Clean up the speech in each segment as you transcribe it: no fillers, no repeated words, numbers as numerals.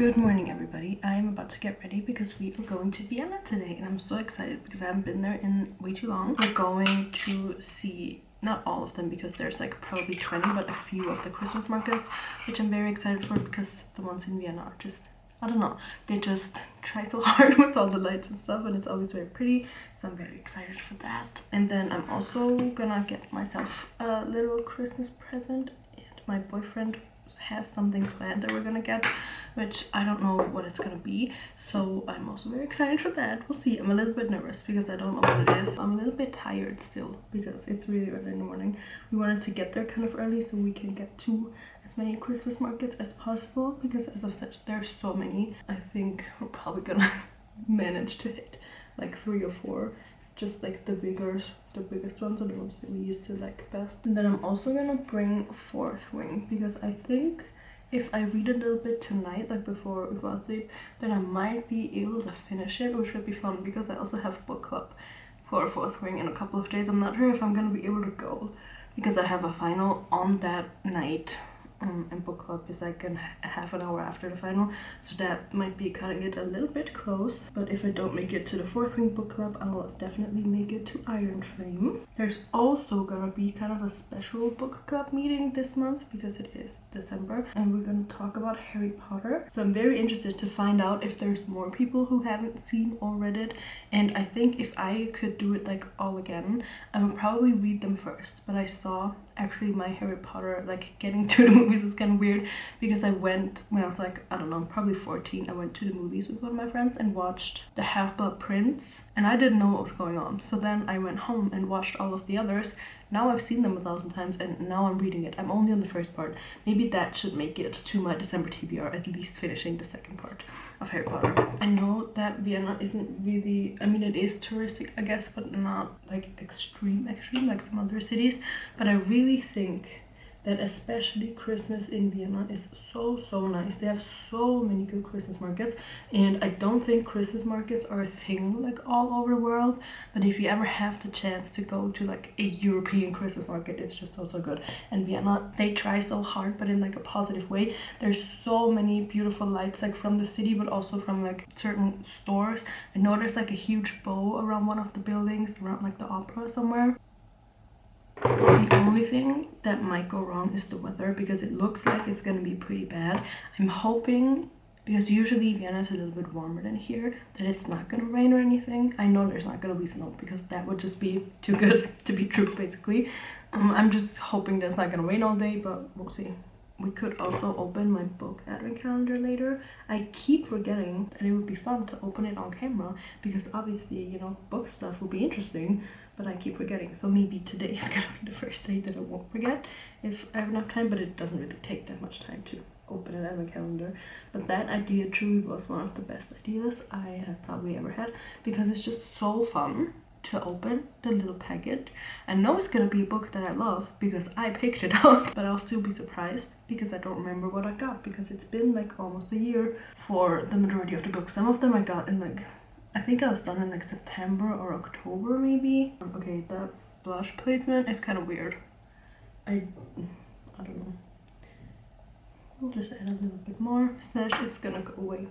Good morning everybody. I am about to get ready because we are going to Vienna today and I'm so excited because I haven't been there in way too long. We're going to see, not all of them because there's like probably 20, but a few of the Christmas markets, which I'm very excited for because the ones in Vienna are just, I don't know, they just try so hard with all the lights and stuff and it's always very pretty, so I'm very excited for that. And then I'm also gonna get myself a little Christmas present, and my boyfriend has something planned that we're gonna get, which I don't know what it's gonna be, so I'm also very excited for that. We'll see. I'm a little bit nervous because I don't know what it is. I'm a little bit tired still because it's really early in the morning. We wanted to get there kind of early so we can get to as many Christmas markets as possible because, as I've said, there's so many. I think we're probably gonna manage to hit like 3 or 4, just like the biggest ones are the ones that we used to like best. And then I'm also gonna bring Fourth Wing because I think if I read a little bit tonight, like before we fall asleep, then I might be able to finish it, which would be fun because I also have book club for Fourth Wing in a couple of days. I'm not sure if I'm gonna be able to go because I have a final on that night. And book club is like half an hour after the final, so that might be cutting it a little bit close. But if I don't make it to the Fourth Wing book club, I'll definitely make it to Iron Flame. There's also gonna be kind of a special book club meeting this month because it is December and we're gonna talk about Harry Potter, so I'm very interested to find out if there's more people who haven't seen or read it. And I think if I could do it like all again, I would probably read them first. But I saw actually my Harry Potter, like getting to the movies is kind of weird because I went when I was like, I don't know, probably 14. I went to the movies with one of my friends and watched The Half-Blood Prince and I didn't know what was going on, so then I went home and watched all of the others. Now I've seen them 1,000 times and now I'm reading it. I'm only on the first part. Maybe that should make it to my December TBR, at least finishing the second part of Harry Potter. I know that Vienna isn't really, I mean it is touristic I guess, but not like extreme like some other cities, but I really think that especially Christmas in Vienna is so nice. They have so many good Christmas markets, and I don't think Christmas markets are a thing like all over the world, but if you ever have the chance to go to like a European Christmas market, it's just so good. And Vienna, they try so hard, but in like a positive way. There's so many beautiful lights like from the city, but also from like certain stores. I know there's like a huge bow around one of the buildings, around like the opera somewhere. The only thing that might go wrong is the weather because it looks like it's gonna be pretty bad. I'm hoping, because usually Vienna is a little bit warmer than here, that it's not gonna rain or anything. I know there's not gonna be snow because that would just be too good to be true basically. I'm just hoping that it's not gonna rain all day, but we'll see. We could also open my book advent calendar later. I keep forgetting that it would be fun to open it on camera because obviously, you know, book stuff will be interesting, but I keep forgetting. So maybe today is gonna be the first day that I won't forget if I have enough time, but it doesn't really take that much time to open an advent calendar. But that idea truly was one of the best ideas I have probably ever had because it's just so fun to open the little package. I know it's gonna be a book that I love because I picked it out, but I'll still be surprised because I don't remember what I got because it's been like almost a year for the majority of the books. Some of them I got in like, I think I was done in like September or October maybe. Okay, the blush placement is kind of weird. I don't know. We'll just add a little bit more. Slash, it's gonna go away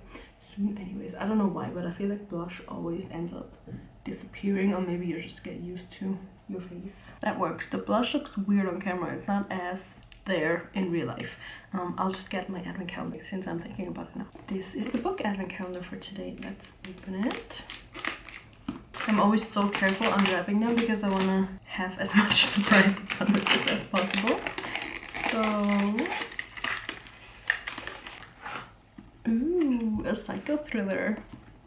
soon anyways. I don't know why, but I feel like blush always ends up disappearing, or maybe you just get used to your face. That works. The blush looks weird on camera. It's not as there in real life. I'll just get my advent calendar since I'm thinking about it now. This is the book advent calendar for today. Let's open it. I'm always so careful unwrapping them because I want to have as much surprise fun with this as possible. So, ooh, a psycho thriller.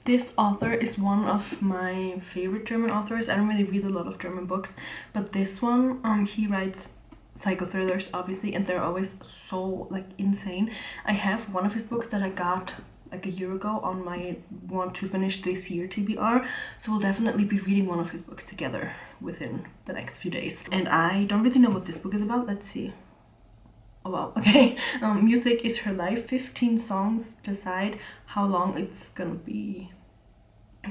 This author is one of my favorite German authors. I don't really read a lot of German books, but this one, he writes psycho thrillers obviously, and they're always so like insane. I have one of his books that I got like a year ago on my want to finish this year TBR, so we'll definitely be reading one of his books together within the next few days. And I don't really know what this book is about. Let's see. Oh wow, okay. Music is her life. 15 songs decide how long it's gonna be.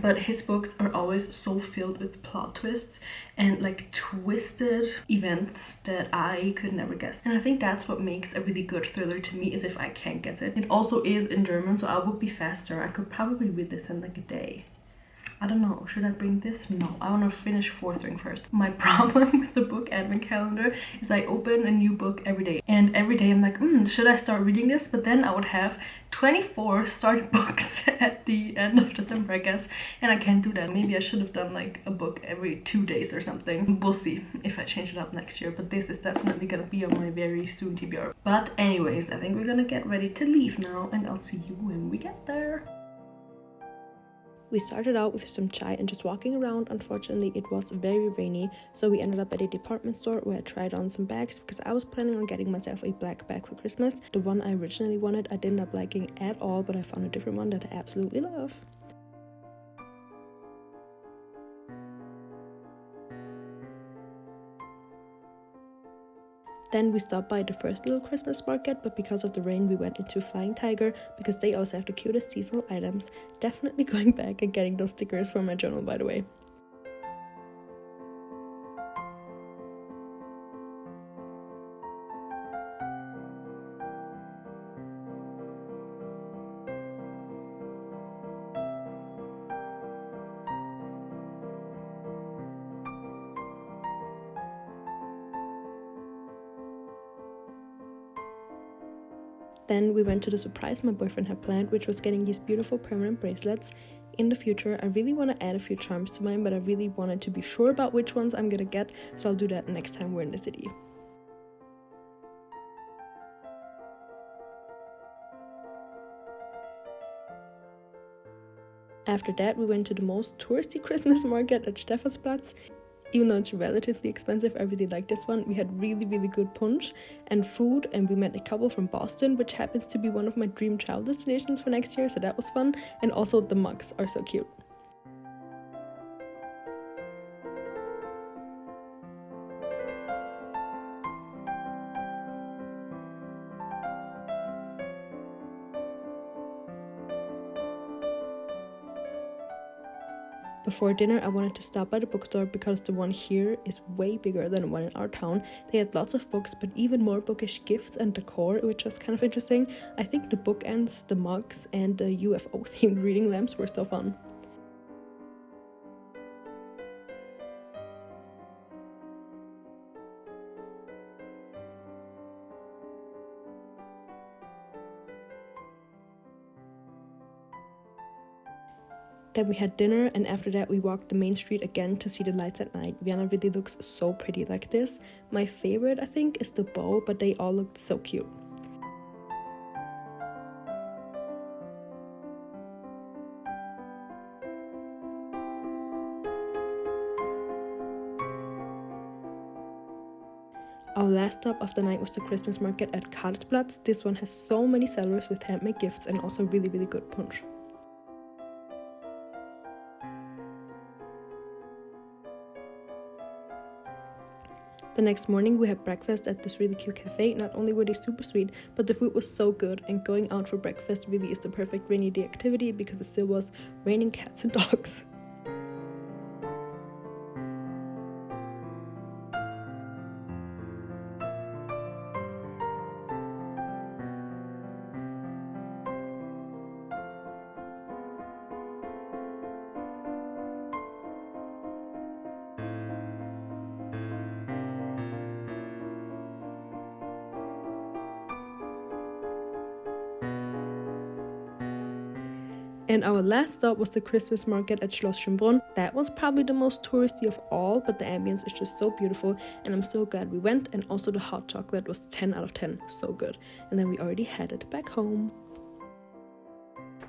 but his books are always so filled with plot twists and like twisted events that I could never guess. And I think that's what makes a really good thriller to me, is if I can't guess it. It also is in German, so I would be faster. I could probably read this in like a day. I don't know, should I bring this? No, I want to finish Fourth Ring first. My problem with the book advent calendar is I open a new book every day. And every day I'm like, should I start reading this? But then I would have 24 started books at the end of December, I guess. And I can't do that. Maybe I should have done like a book every 2 days or something. We'll see if I change it up next year. But this is definitely gonna be on my very soon TBR. But anyways, I think we're gonna get ready to leave now. And I'll see you when we get there. We started out with some chai and just walking around. Unfortunately, it was very rainy, so we ended up at a department store where I tried on some bags because I was planning on getting myself a black bag for Christmas. The one I originally wanted I didn't end up liking at all, but I found a different one that I absolutely love. Then we stopped by the first little Christmas market, but because of the rain we went into Flying Tiger because they also have the cutest seasonal items. Definitely going back and getting those stickers for my journal, by the way. Then we went to the surprise my boyfriend had planned, which was getting these beautiful permanent bracelets. In the future, I really want to add a few charms to mine, but I really wanted to be sure about which ones I'm gonna get, so I'll do that next time we're in the city. After that, we went to the most touristy Christmas market at Stephansplatz. Even though it's relatively expensive, I really like this one. We had really good punch and food, and we met a couple from Boston, which happens to be one of my dream travel destinations for next year, so that was fun. And also the mugs are so cute. Before dinner, I wanted to stop by the bookstore because the one here is way bigger than the one in our town. They had lots of books, but even more bookish gifts and decor, which was kind of interesting. I think the bookends, the mugs, and the UFO themed reading lamps were so fun. Then we had dinner, and after that we walked the main street again to see the lights at night. Vienna really looks so pretty like this. My favorite, I think, is the bow, but they all looked so cute. Our last stop of the night was the Christmas market at Karlsplatz. This one has so many sellers with handmade gifts and also really good punch. The next morning we had breakfast at this really cute cafe. Not only were they super sweet, but the food was so good, and going out for breakfast really is the perfect rainy day activity because it still was raining cats and dogs. And our last stop was the Christmas market at Schloss Schönbrunn. That was probably the most touristy of all, but the ambience is just so beautiful, and I'm so glad we went. And also the hot chocolate was 10 out of 10, so good. And then we already headed back home.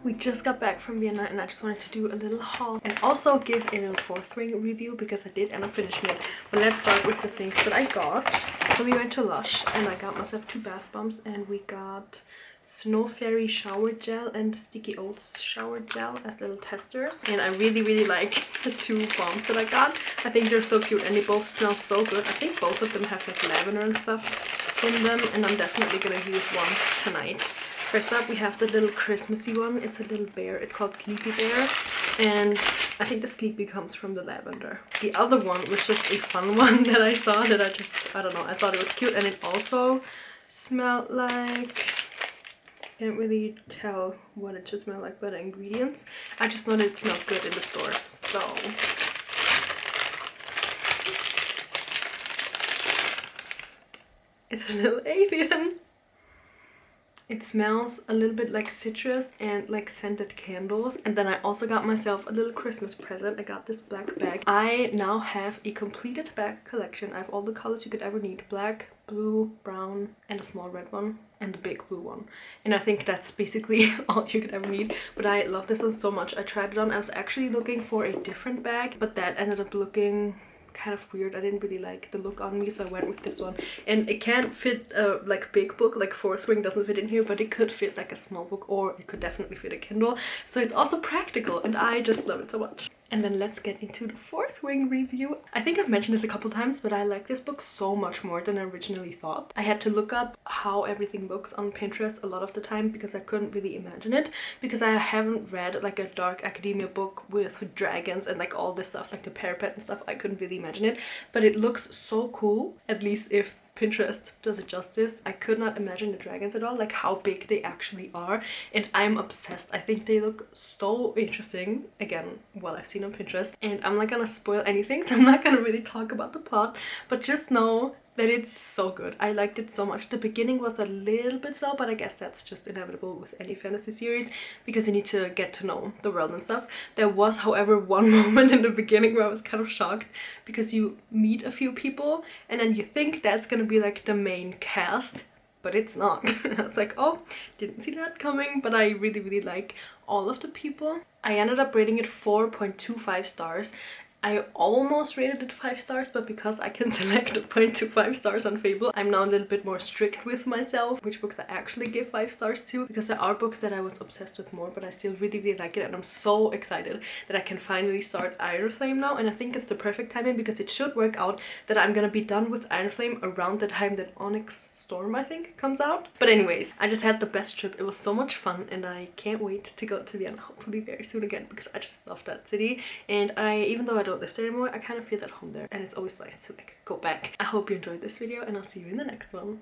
We just got back from Vienna, and I just wanted to do a little haul and also give a little Fourth Ring review because I did end up finishing it. But let's start with the things that I got. So we went to Lush, and I got myself 2 bath bombs, and we got Snow Fairy shower gel and Sticky Oats shower gel as little testers. And I really like the 2 bombs that I got. I think they're so cute, and they both smell so good. I think both of them have like lavender and stuff in them, and I'm definitely gonna use one tonight. First up, we have the little Christmassy one. It's a little bear. It's called Sleepy Bear, and I think the sleepy comes from the lavender. The other one was just a fun one that I saw that I don't know, I thought it was cute, and it also smelled like, can't really tell what it should smell like by the ingredients. I just know that it smelled good in the store. So it's a little alien. It smells a little bit like citrus and like scented candles. And then I also got myself a little Christmas present. I got this black bag. I now have a completed bag collection. I have all the colors you could ever need: black, blue, brown, and a small red one, and the big blue one. And I think that's basically all you could ever need. But I love this one so much. I tried it on. I was actually looking for a different bag, but that ended up looking kind of weird. I didn't really like the look on me, so I went with this one. And it can't fit a like big book, like 4th ring doesn't fit in here, but it could fit like a small book, or it could definitely fit a Kindle. So it's also practical, and I just love it so much. And then let's get into the 4th ring review. I think I've mentioned this a couple times, but I like this book so much more than I originally thought. I had to look up how everything looks on Pinterest a lot of the time because I couldn't really imagine it, because I haven't read like a dark academia book with dragons and like all this stuff, like the parapet and stuff. I couldn't really imagine it, but it looks so cool, at least if Pinterest does it justice. I could not imagine the dragons at all, like how big they actually are, and I'm obsessed. I think they look so interesting, again, what I've seen on Pinterest. And I'm not gonna spoil anything, so I'm not gonna really talk about the plot, but just know that it's so good. I liked it so much. The beginning was a little bit slow, but I guess that's just inevitable with any fantasy series because you need to get to know the world and stuff. There was, however, one moment in the beginning where I was kind of shocked because you meet a few people and then you think that's gonna be like the main cast, but it's not. And I was like, oh, didn't see that coming. But I really like all of the people. I ended up rating it 4.25 stars. I almost rated it 5 stars, but because I can select 0.25 stars on Fable, I'm now a little bit more strict with myself which books I actually give 5 stars to, because there are books that I was obsessed with more, but I still really like it, and I'm so excited that I can finally start Iron Flame now. And I think it's the perfect timing because it should work out that I'm gonna be done with Iron Flame around the time that Onyx Storm, I think, comes out. But anyways, I just had the best trip. It was so much fun, and I can't wait to go to Vienna, hopefully very soon again, because I just love that city. And even though I don't live there anymore, I kind of feel at home there, and it's always nice to like go back. I hope you enjoyed this video, and I'll see you in the next one.